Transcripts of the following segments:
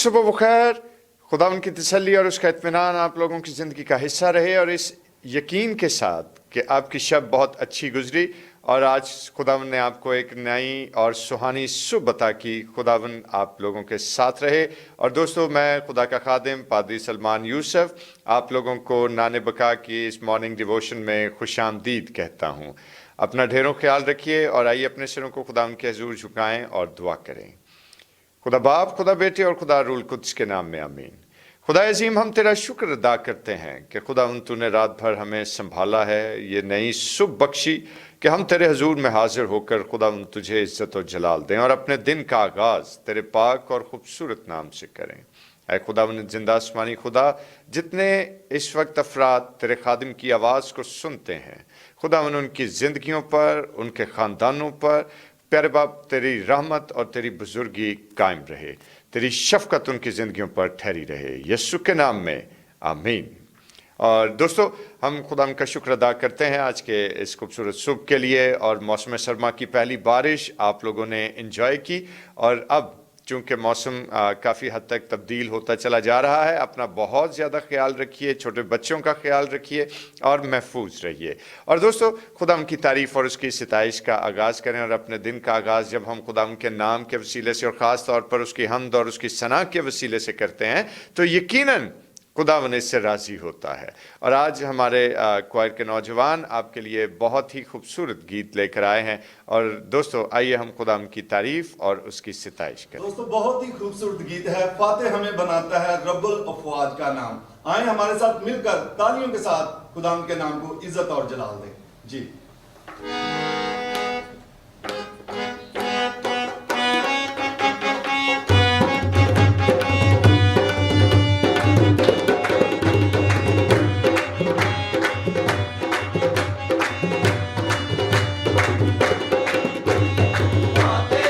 सुबह बखैर। खुदा उनकी तसल्ली और उसका इत्मीनान आप लोगों की ज़िंदगी का हिस्सा रहे, और इस यकीन के साथ कि आपकी शब बहुत अच्छी गुजरी और आज खुदावन ने आपको एक नई और सुहानी सुबह अता की। खुदावन आप लोगों के साथ रहे। और दोस्तों, मैं खुदा का खादिम पादरी सलमान यूसुफ आप लोगों को नाने बका की इस मॉर्निंग डिवोशन में खुशामदीद कहता हूँ। अपना ढेरों ख्याल रखिए और आइए अपने सिरों को खुदा के हजूर झुकाएं और दुआ करें। खुदा बाप, खुदा बेटे और खुदा रूल कुद्स के नाम में आमीन। खुदा अजीम, हम तेरा शुक्र अदा करते हैं कि खुदा तूने रात भर हमें संभाला है, ये नई सुबह बख्शी कि हम तेरे हजूर में हाजिर होकर खुदा तुझे इज्जत और जलाल दें और अपने दिन का आगाज़ तेरे पाक और ख़ूबसूरत नाम से करें। ऐ खुदा जिंदा आसमानी खुदा, जितने इस वक्त अफराद तेरे खादिम की आवाज़ को सुनते हैं, खुदा उनकी ज़िंदगियों पर, उनके ख़ानदानों पर प्यारे बाप तेरी रहमत और तेरी बुजुर्गी कायम रहे, तेरी शफकत उनकी ज़िंदगियों पर ठहरी रहे, यीशु के नाम में आमीन। और दोस्तों, हम खुदा का शुक्र अदा करते हैं आज के इस खूबसूरत सुबह के लिए। और मौसम सरमा की पहली बारिश आप लोगों ने एंजॉय की, और अब चूँकि मौसम काफ़ी हद तक तब्दील होता चला जा रहा है, अपना बहुत ज़्यादा ख्याल रखिए, छोटे बच्चों का ख्याल रखिए और महफूज रहिए। और दोस्तों, खुदा उनकी तारीफ़ और उसकी सिताइश का आगाज़ करें, और अपने दिन का आगाज़ जब हम खुदा उनके नाम के वसीले से और ख़ास तौर पर उसकी हम्द और उसकी सना के वसीले से करते हैं तो यकीनन खुदावन इससे राज़ी होता है। और आज हमारे क्वायर के नौजवान आपके लिए बहुत ही खूबसूरत गीत लेकर आए हैं। और दोस्तों, आइए हम खुदा की तारीफ़ और उसकी सिताइश करें। दोस्तों, बहुत ही खूबसूरत गीत है, फाते हमें बनाता है रब्बुल अफ़वाज का नाम। आए हमारे साथ मिलकर तालियों के साथ खुदा के नाम को इज्जत और जलाल दें। जी Fateh,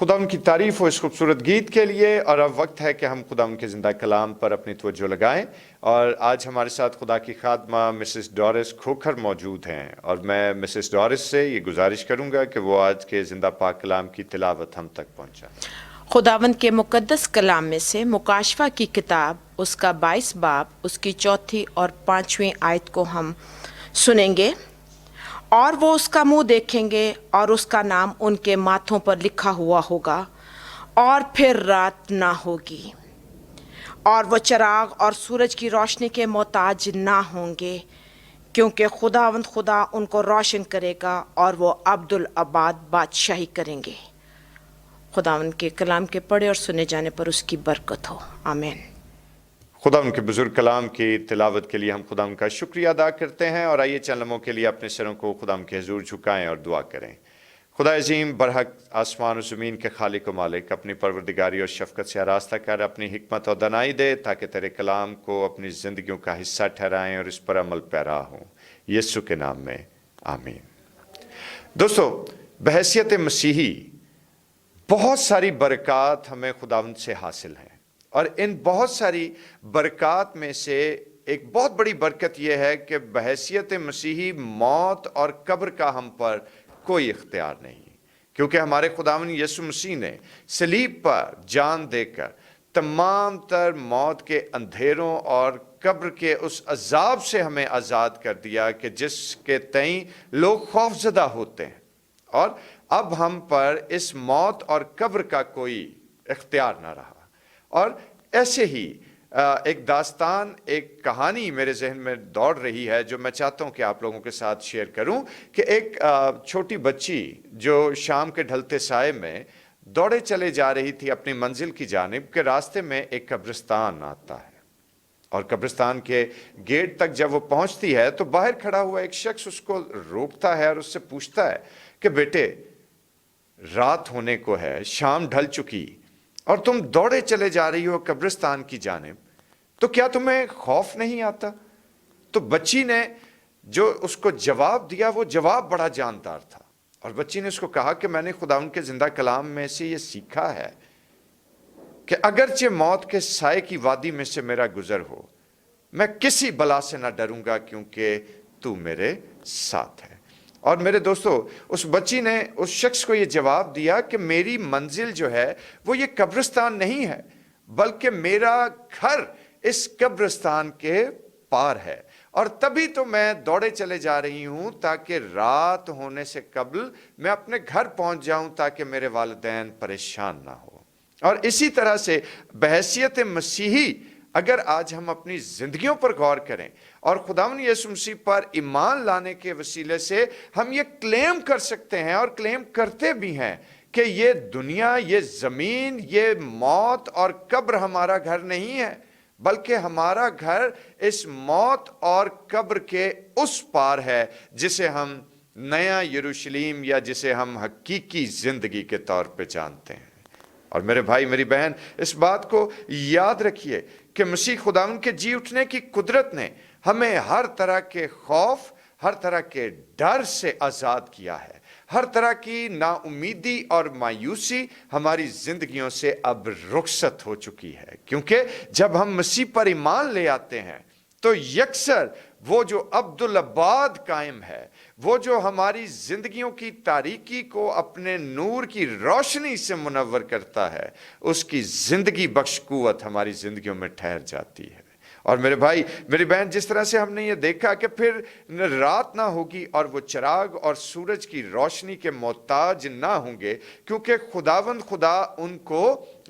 खुदा उनकी तारीफ हो इस खूबसूरत गीत के लिए। और अब वक्त है कि हम खुदा उनके ज़िंदा कलाम पर अपनी तवज्जो लगाएं। और आज हमारे साथ खुदा की खादमा मिसेस डोरिस खोखर मौजूद हैं, और मैं मिसेस डोरिस से ये गुजारिश करूंगा कि वो आज के ज़िंदा पाक कलाम की तिलावत हम तक पहुंचाएं। खुदावंद के मुकद्दस कलाम में से मुकाशवा की किताब उसका 22 बाब उसकी 4 और 5वीं आयत को हम सुनेंगे। और वो उसका मुंह देखेंगे और उसका नाम उनके माथों पर लिखा हुआ होगा, और फिर रात ना होगी, और वो चिराग और सूरज की रोशनी के मोहताज ना होंगे, क्योंकि खुदावंद खुदा उनको रोशन करेगा और वो अब्दुल अबाद बादशाही करेंगे। खुदावंद के कलाम के पढ़े और सुने जाने पर उसकी बरकत हो। आमीन। खुदा उनके बुजुर्ग कलाम की तिलावत के लिए हम खुदा उनका शुक्रिया अदा करते हैं। और आइए चंद लम्हों के लिए अपने सरों को खुदा के हुजूर झुकाएं और दुआ करें। खुदा अजीम बरहक आसमान और ज़मीन के खालिक व मालिक, अपनी परवरदिगारी और शफ़क़त से आरास्ता कर अपनी हिकमत और दनाई दे, ताकि तेरे कलाम को अपनी ज़िंदगियों का हिस्सा ठहराएं और इस पर अमल पैरा हों। यीशु के नाम में आमीन। दोस्तों, बहैसियत मसीही बहुत सारी बरक़ात हमें खुदावंद से हासिल हैं, और इन बहुत सारी बरक़ात में से एक बहुत बड़ी बरकत यह है कि बहैसियत मसीही मौत और कब्र का हम पर कोई इख्तियार नहीं, क्योंकि हमारे खुदावंद यीशु मसीह ने सलीब पर जान देकर तमाम तर मौत के अंधेरों और कब्र के उस अजाब से हमें आज़ाद कर दिया कि जिसके तई लोग खौफजदा होते हैं। और अब हम पर इस मौत और कब्र का कोई इख्तियार ना रहा। और ऐसे ही एक दास्तान, एक कहानी मेरे जहन में दौड़ रही है जो मैं चाहता हूं कि आप लोगों के साथ शेयर करूं, कि एक छोटी बच्ची जो शाम के ढलते साए में दौड़े चले जा रही थी अपनी मंजिल की जानिब, के रास्ते में एक कब्रिस्तान आता है, और कब्रिस्तान के गेट तक जब वो पहुंचती है तो बाहर खड़ा हुआ एक शख्स उसको रोकता है और उससे पूछता है कि बेटे, रात होने को है, शाम ढल चुकी, और तुम दौड़े चले जा रही हो कब्रिस्तान की जानिब, तो क्या तुम्हें खौफ नहीं आता? तो बच्ची ने जो उसको जवाब दिया वो जवाब बड़ा जानदार था, और बच्ची ने उसको कहा कि मैंने खुदावंद के जिंदा कलाम में से ये सीखा है कि अगरचे मौत के साए की वादी में से मेरा गुजर हो, मैं किसी बला से ना डरूंगा, क्योंकि तू मेरे साथ है। और मेरे दोस्तों, उस बच्ची ने उस शख्स को ये जवाब दिया कि मेरी मंजिल जो है वो ये कब्रिस्तान नहीं है, बल्कि मेरा घर इस कब्रिस्तान के पार है, और तभी तो मैं दौड़े चले जा रही हूं ताकि रात होने से कबल मैं अपने घर पहुंच जाऊं, ताकि मेरे वालिदैन परेशान ना हो। और इसी तरह से बहैसियत मसीही अगर आज हम अपनी जिंदगियों पर गौर करें और खुदावंद यीशु मसीह पर ईमान लाने के वसीले से हम ये क्लेम कर सकते हैं, और क्लेम करते भी हैं, कि ये दुनिया, ये ज़मीन, ये मौत और कब्र हमारा घर नहीं है, बल्कि हमारा घर इस मौत और कब्र के उस पार है जिसे हम नया यरूशलेम या जिसे हम हकीकी ज़िंदगी के तौर पे जानते हैं। और मेरे भाई, मेरी बहन, इस बात को याद रखिए कि मसीह खुदावंद के जी उठने की कुदरत ने हमें हर तरह के खौफ, हर तरह के डर से आज़ाद किया है। हर तरह की नाउमीदी और मायूसी हमारी जिंदगियों से अब रुखसत हो चुकी है, क्योंकि जब हम मसीह पर ईमान ले आते हैं तो यकसर वो जो अब्दुल अबाद कायम है, वो जो हमारी जिंदगियों की तारीकी को अपने नूर की रोशनी से मुनव्वर करता है, उसकी जिंदगी बख्श कुव्वत हमारी जिंदगियों में ठहर जाती है। और मेरे भाई, मेरी बहन, जिस तरह से हमने ये देखा कि फिर रात ना होगी और वो चिराग और सूरज की रोशनी के मोहताज ना होंगे, क्योंकि खुदावंद खुदा उनको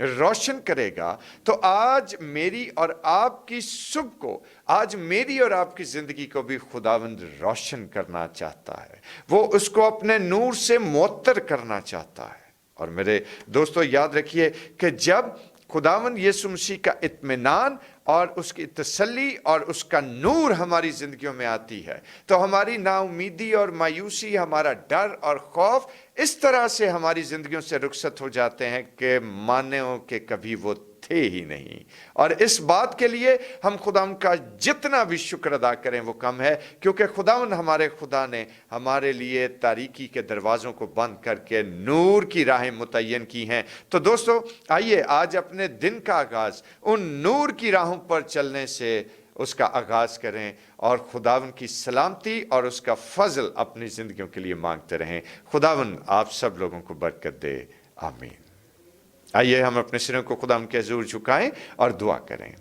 रोशन करेगा। तो आज मेरी और आपकी सुबह को, आज मेरी और आपकी जिंदगी को भी खुदावंद रोशन करना चाहता है, वो उसको अपने नूर से मुअत्तर करना चाहता है। और मेरे दोस्तों, याद रखिए कि जब खुदावंद यीशु मसीह का इत्मीनान और उसकी तसल्ली और उसका नूर हमारी जिंदगियों में आती है, तो हमारी नाउमीदी और मायूसी, हमारा डर और खौफ इस तरह से हमारी जिंदगियों से रुखसत हो जाते हैं कि मानो कि कभी वो थे ही नहीं। और इस बात के लिए हम खुदावन का जितना भी शुक्र अदा करें वो कम है, क्योंकि खुदावन हमारे खुदा ने हमारे लिए तारीकी के दरवाज़ों को बंद करके नूर की राहें मुतय्यन की हैं। तो दोस्तों आइए आज अपने दिन का आगाज़ उन नूर की राहों पर चलने से उसका आगाज़ करें और खुदावन की सलामती और उसका फजल अपनी ज़िंदगियों के लिए मांगते रहें। खुदावन आप सब लोगों को बरकत दे, आमीन। आइए हम अपने सिरों को खुदावन के हुजूर झुकाएं और दुआ करें।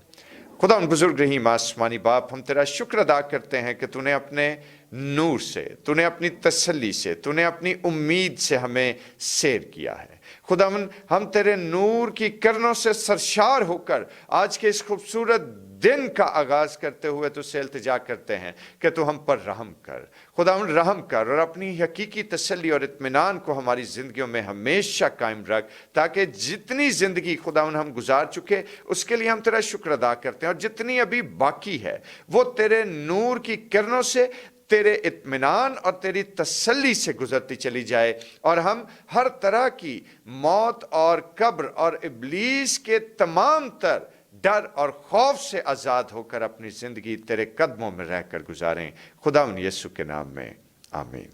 खुदावन बुजुर्ग रहीम आसमानी बाप, हम तेरा शुक्र अदा करते हैं कि तूने अपने नूर से, तूने अपनी तसल्ली से, तूने अपनी उम्मीद से हमें सैर किया है। खुदावन हम तेरे नूर की किरणों से सरशार होकर आज के इस खूबसूरत दिन का आगाज़ करते हुए तुझसे इल्तिजा करते हैं कि तू हम पर रहम कर। खुदावन रहम कर और अपनी हकीकी तसल्ली और इत्मीनान को हमारी ज़िंदगियों में हमेशा कायम रख, ताकि जितनी ज़िंदगी खुदावन हम गुजार चुके उसके लिए हम तेरा शुक्र अदा करते हैं, और जितनी अभी बाकी है वो तेरे नूर की किरणों से, तेरे इत्मीनान और तेरी तसल्ली से गुजरती चली जाए, और हम हर तरह की मौत और कब्र और इब्लीस के तमाम तर डर और खौफ से आज़ाद होकर अपनी ज़िंदगी तेरे कदमों में रहकर गुजारें। खुदावन यीशु के नाम में आमीन।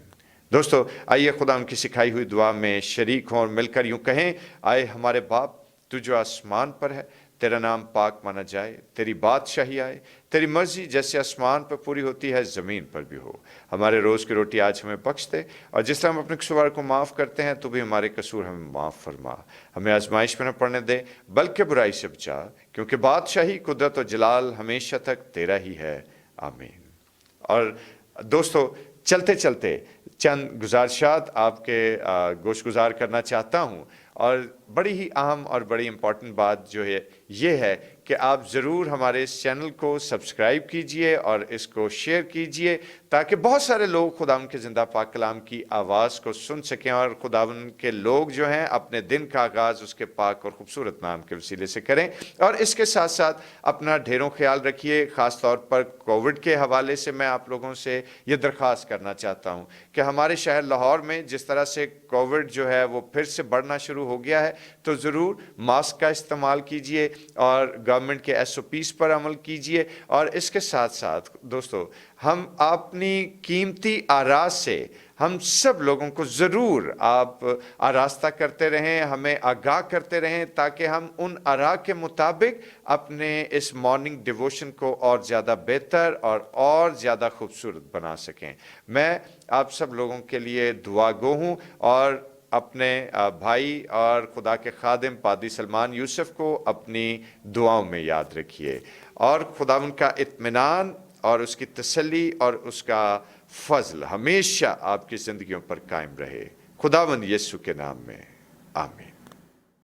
दोस्तों आइए खुदावन की सिखाई हुई दुआ में शरीक हों और मिलकर यूँ कहें, आए हमारे बाप तू जो आसमान पर है, तेरा नाम पाक माना जाए, तेरी बादशाही आए, तेरी मर्जी जैसे आसमान पर पूरी होती है ज़मीन पर भी हो। हमारे रोज़ की रोटी आज हमें बख्श दे, और जिस तरह हम अपने कसूर को माफ़ करते हैं तो भी हमारे कसूर हमें माफ़ फरमा। हमें आजमाइश में न पड़ने दे बल्कि बुराई से बचा, क्योंकि बादशाही, कुदरत और जलाल हमेशा तक तेरा ही है, आमीन। और दोस्तों चलते चलते चंद गुजारिशात आपके गोशगुजार करना चाहता हूँ, और बड़ी ही अहम और बड़ी इम्पॉर्टेंट बात जो है ये है कि आप ज़रूर हमारे इस चैनल को सब्सक्राइब कीजिए और इसको शेयर कीजिए, ताकि बहुत सारे लोग खुदावन के ज़िंदा पाक कलाम की आवाज़ को सुन सकें, और खुदावन के लोग जो हैं अपने दिन का आगाज़ उसके पाक और ख़ूबसूरत नाम के वसीले से करें। और इसके साथ साथ अपना ढेरों ख्याल रखिए। ख़ास तौर पर कोविड के हवाले से मैं आप लोगों से ये दरख्वास्त करना चाहता हूँ कि हमारे शहर लाहौर में जिस तरह से कोविड जो है वो फिर से बढ़ना शुरू हो गया है, तो ज़रूर मास्क का इस्तेमाल कीजिए और गवर्नमेंट के SOPs पर अमल कीजिए। और इसके साथ साथ दोस्तों हम अपनी कीमती आराज से हम सब लोगों को ज़रूर आप आरास्ता करते रहें, हमें आगाह करते रहें, ताकि हम उन आरा के मुताबिक अपने इस मॉर्निंग डिवोशन को और ज़्यादा बेहतर और ज़्यादा खूबसूरत बना सकें। मैं आप सब लोगों के लिए दुआगो हूँ, और अपने भाई और खुदा के खादिम पादी सलमान यूसुफ को अपनी दुआओं में याद रखिए, और खुदावन का इत्मीनान और उसकी तसल्ली और उसका फजल हमेशा आपकी ज़िंदगियों पर कायम रहे। खुदावन यीशु के नाम में आमीन।